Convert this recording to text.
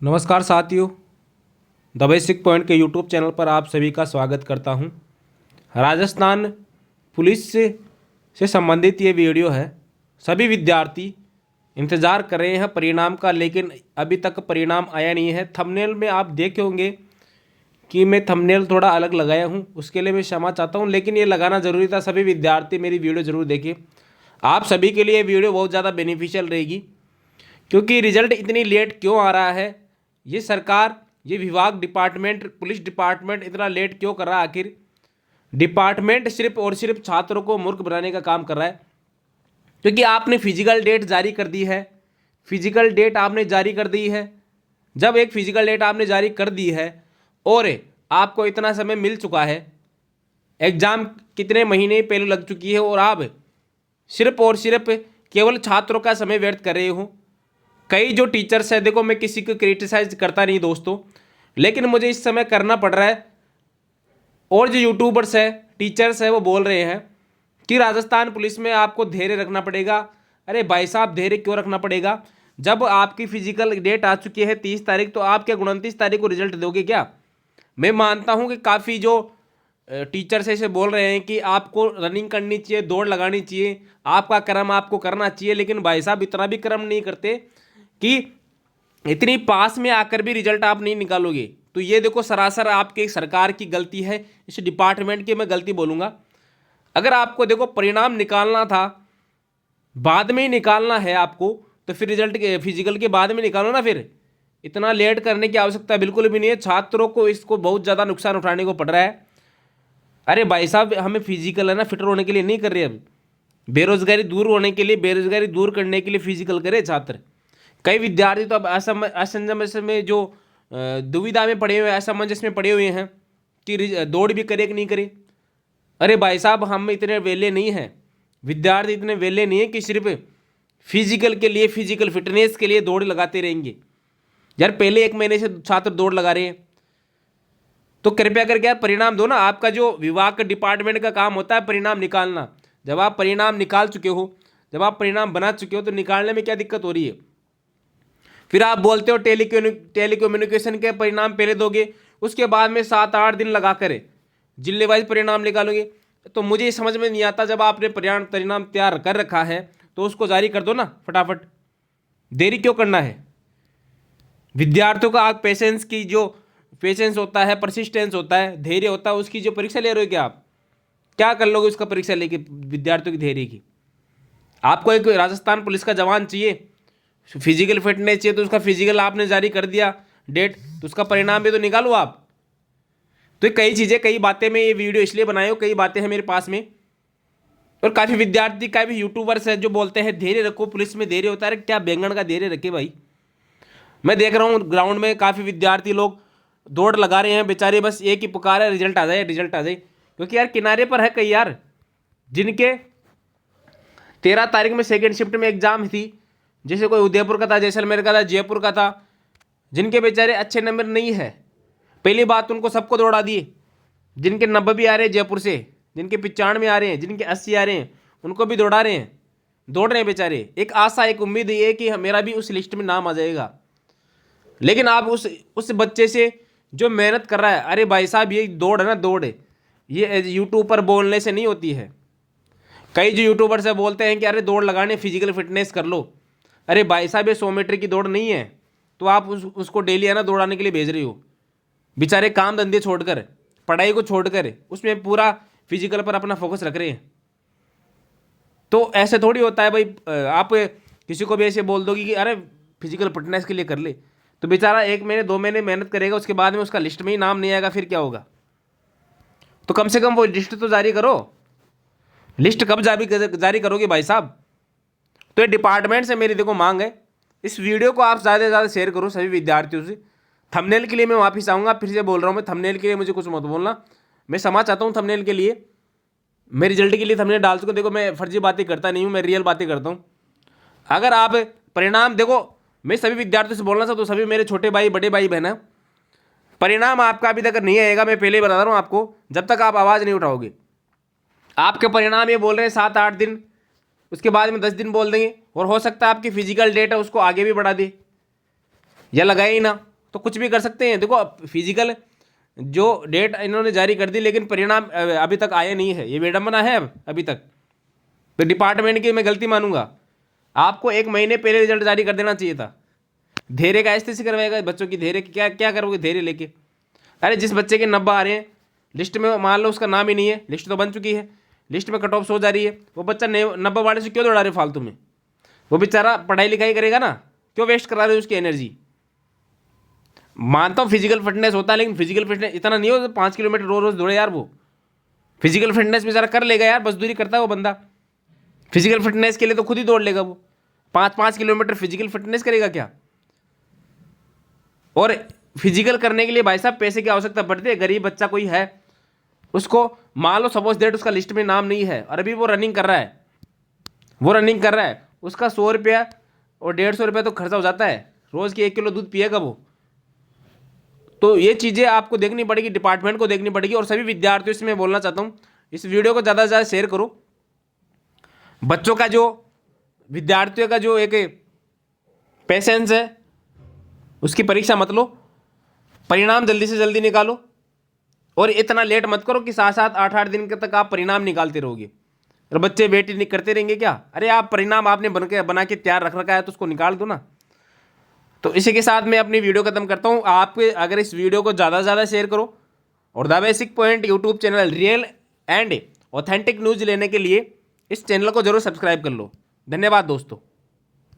नमस्कार साथियों, the basic point के यूट्यूब चैनल पर आप सभी का स्वागत करता हूं। राजस्थान पुलिस से संबंधित ये वीडियो है। सभी विद्यार्थी इंतज़ार कर रहे हैं परिणाम का, लेकिन अभी तक परिणाम आया नहीं है। थंबनेल में आप देखे होंगे कि मैं थंबनेल थोड़ा अलग लगाया हूं, उसके लिए मैं क्षमा चाहता हूं, लेकिन ये लगाना ज़रूरी था। सभी विद्यार्थी मेरी वीडियो ज़रूर देखिए। आप सभी के लिए वीडियो बहुत ज़्यादा बेनिफिशियल रहेगी, क्योंकि रिजल्ट इतनी लेट क्यों आ रहा है, ये सरकार, ये विभाग, डिपार्टमेंट, पुलिस डिपार्टमेंट इतना लेट क्यों कर रहा है। आखिर डिपार्टमेंट सिर्फ और सिर्फ छात्रों को मूर्ख बनाने का काम कर रहा है, क्योंकि आपने फिजिकल डेट जारी कर दी है। फिजिकल डेट आपने जारी कर दी है। जब एक फिजिकल डेट आपने जारी कर दी है और आपको इतना समय मिल चुका है, एग्ज़ाम कितने महीने पहले लग चुकी है, और आप सिर्फ और सिर्फ केवल छात्रों का समय व्यर्थ कर रहे हो। कई जो टीचर्स है, देखो मैं किसी को क्रिटिसाइज करता नहीं दोस्तों, लेकिन मुझे इस समय करना पड़ रहा है। और जो यूट्यूबर्स है, टीचर्स है, वो बोल रहे हैं कि राजस्थान पुलिस में आपको धैर्य रखना पड़ेगा। अरे भाई साहब, धैर्य क्यों रखना पड़ेगा? जब आपकी फिजिकल डेट आ चुकी है 30 तारीख, तो आप क्या 29 तारीख को रिजल्ट दोगे क्या? मैं मानता हूँ कि काफ़ी जो टीचर्स ऐसे बोल रहे हैं कि आपको रनिंग करनी चाहिए, दौड़ लगानी चाहिए, आपका कर्म आपको करना चाहिए, लेकिन भाई साहब इतना भी कर्म नहीं करते कि इतनी पास में आकर भी रिजल्ट आप नहीं निकालोगे। तो ये देखो सरासर आपके सरकार की गलती है, इस डिपार्टमेंट की मैं गलती बोलूँगा। अगर आपको देखो परिणाम निकालना था, बाद में ही निकालना है आपको, तो फिर रिजल्ट के फिजिकल के बाद में निकालो ना। फिर इतना लेट करने की आवश्यकता बिल्कुल भी नहीं है। छात्रों को इसको बहुत ज़्यादा नुकसान उठाने को पड़ रहा है। अरे भाई साहब, हमें फिजिकल है ना फिट होने के लिए नहीं कर रहे। अब बेरोजगारी दूर होने के लिए, बेरोजगारी दूर करने के लिए फिजिकल करे छात्र। कई विद्यार्थी तो अब असमंजस में, जो दुविधा में पड़े हुए, असमंजस में पड़े हुए हैं कि दौड़ भी करे कि नहीं करे। अरे भाई साहब, हम इतने वेले नहीं हैं, विद्यार्थी इतने वेले नहीं है कि सिर्फ फिजिकल के लिए, फिजिकल फिटनेस के लिए दौड़ लगाते रहेंगे। यार पहले 1 महीने से छात्र दौड़ लगा रहे हैं, तो कृपया करके यार परिणाम दो ना। आपका जो विभाग का, डिपार्टमेंट का काम होता है परिणाम निकालना। जब आप परिणाम निकाल चुके हो, जब आप परिणाम बना चुके हो, तो निकालने में क्या दिक्कत हो रही है? फिर आप बोलते हो टेलीकम्युनिकेशन के परिणाम पहले दोगे, उसके बाद में 7-8 दिन लगा कर जिले वाइज परिणाम निकालोगे। तो मुझे समझ में नहीं आता, जब आपने परिणाम तैयार कर रखा है तो उसको जारी कर दो ना फटाफट। देरी क्यों करना है? विद्यार्थियों का आप पेशेंस की, जो पेशेंस होता है, परसिस्टेंस होता है, धैर्य होता है, उसकी जो परीक्षा ले रहे हो, क्या आप क्या कर लोगे उसका परीक्षा लेके? विद्यार्थियों की धैर्य की। आपको एक राजस्थान पुलिस का जवान चाहिए, फिजिकल फिटनेस चाहिए, तो उसका फिजिकल आपने जारी कर दिया डेट, तो उसका परिणाम भी तो निकालो आप। तो कई चीज़ें, कई बातें मैं ये वीडियो इसलिए बनाई हूँ, कई बातें हैं मेरे पास में। और काफ़ी विद्यार्थी, काफ़ी यूट्यूबर्स हैं जो बोलते हैं धैर्य रखो, पुलिस में धैर्य होता है। क्या बैंगन का धैर्य रखे भाई? मैं देख रहा हूँ ग्राउंड में काफ़ी विद्यार्थी लोग दौड़ लगा रहे हैं, बेचारे बस एक ही पुकार है, रिजल्ट आ जाए, रिजल्ट आ जाए। क्योंकि यार किनारे पर है कई यार, जिनके 13 तारीख में सेकेंड शिफ्ट में एग्जाम थी, जैसे कोई उदयपुर का था, जैसलमेर का था, जयपुर का था, जिनके बेचारे अच्छे नंबर नहीं है। पहली बात, उनको सबको दौड़ा दिए। जिनके 90 भी आ रहे हैं जयपुर से, जिनके 95 आ रहे हैं, जिनके 80 आ रहे हैं, उनको भी दौड़ा रहे हैं, दौड़ रहे हैं बेचारे। एक आशा, एक उम्मीद ये कि मेरा भी उस लिस्ट में नाम आ जाएगा। लेकिन आप उस बच्चे से जो मेहनत कर रहा है, अरे भाई साहब ये दौड़ है ना, दौड़ है, ये यूट्यूब पर बोलने से नहीं होती है। कई जो यूट्यूबर से बोलते हैं कि अरे दौड़ लगाने, फिजिकल फिटनेस कर लो। अरे भाई साहब, ये 100 मीटर की दौड़ नहीं है, तो आप उसको डेली है ना दौड़ाने के लिए भेज रही हो। बेचारे काम धंधे छोड़कर, पढ़ाई को छोड़कर, उसमें पूरा फिजिकल पर अपना फोकस रख रहे हैं। तो ऐसे थोड़ी होता है भाई, आप किसी को भी ऐसे बोल दोगे कि अरे फिजिकल फिटनेस के लिए कर ले, तो बेचारा 1 महीने 2 महीने मेहनत करेगा, उसके बाद में उसका लिस्ट में ही नाम नहीं आएगा, फिर क्या होगा? तो कम से कम वो लिस्ट तो जारी करो। लिस्ट कब जारी करोगे भाई साहब? तो ये डिपार्टमेंट से मेरी देखो मांग है, इस वीडियो को आप ज़्यादा से ज़्यादा शेयर करो सभी विद्यार्थियों से। थंबनेल के लिए मैं वापस आऊँगा, फिर से बोल रहा हूँ, मैं थंबनेल के लिए मुझे कुछ मत बोलना। मैं क्षमा चाहता हूँ थंबनेल के लिए, मैं रिजल्ट के लिए थंबनेल डाल चुका। देखो मैं फर्जी बातें करता नहीं हूँ, मैं रियल बातें करता हूँ। अगर आप परिणाम देखो, मैं सभी विद्यार्थियों से बोलना चाहता हूँ, सभी मेरे छोटे भाई, बड़े भाई, बहन, परिणाम आपका अभी तक नहीं आएगा। मैं पहले ही बता रहा हूँ आपको, जब तक आप आवाज़ नहीं उठाओगे। आपके परिणाम ये बोल रहे हैं 7-8 दिन, उसके बाद में 10 दिन बोल देंगे, और हो सकता है आपकी फिजिकल डेट है उसको आगे भी बढ़ा दे या लगाए ही ना। तो कुछ भी कर सकते हैं। देखो फिजिकल जो डेट इन्होंने जारी कर दी, लेकिन परिणाम अभी तक आया नहीं है, ये विडंबना है अभी तक। तो डिपार्टमेंट की मैं गलती मानूंगा। आपको 1 महीने पहले रिजल्ट जारी कर देना चाहिए था। धैर्य का ऐसे से करवाएगा बच्चों की, धैर्य क्या क्या करोगे धैर्य लेके? अरे जिस बच्चे के 90 आ रहे हैं लिस्ट में, मान लो उसका नाम ही नहीं है, लिस्ट तो बन चुकी है, लिस्ट में कट ऑफ सो जा रही है, वो बच्चा 90 वाले से क्यों दौड़ा रहे फालतू में? वो बेचारा पढ़ाई लिखाई करेगा ना, क्यों वेस्ट करा रहे हो उसकी एनर्जी? मानता हूँ फिजिकल फिटनेस होता है, लेकिन फिजिकल फिटनेस इतना नहीं हो 5 किलोमीटर रोज रोज दौड़े यार। वो फिजिकल फिटनेस बेचारा कर लेगा यार, मजदूरी करता है वो बंदा। फिजिकल फिटनेस के लिए तो खुद ही दौड़ लेगा वो। 5-5 किलोमीटर फिजिकल फिटनेस करेगा क्या? और फिजिकल करने के लिए भाई साहब पैसे की आवश्यकता पड़ती है। गरीब बच्चा कोई है, उसको मान लो सपोज दैट उसका लिस्ट में नाम नहीं है और अभी वो रनिंग कर रहा है, उसका 100 रुपया और 150 रुपया तो खर्चा हो जाता है। रोज की 1 किलो दूध पिएगा वो। तो ये चीज़ें आपको देखनी पड़ेगी, डिपार्टमेंट को देखनी पड़ेगी। और सभी विद्यार्थियों से मैं बोलना चाहता हूँ, इस वीडियो को ज़्यादा से ज़्यादा शेयर करो। बच्चों का जो, विद्यार्थियों का जो एक पेशेंस है, उसकी परीक्षा मत लो, परिणाम जल्दी से जल्दी निकालो। और इतना लेट मत करो कि 7-7 8-8 दिन तक आप परिणाम निकालते रहोगे और बच्चे वेट नहीं करते रहेंगे क्या? अरे आप परिणाम आपने बना के तैयार रख रखा है तो उसको निकाल दो ना। तो इसी के साथ मैं अपनी वीडियो खत्म करता हूँ। आप अगर इस वीडियो को ज़्यादा से ज़्यादा शेयर करो और the basic point YouTube channel real and authentic news लेने के लिए इस चैनल को जरूर सब्सक्राइब कर लो। धन्यवाद दोस्तों।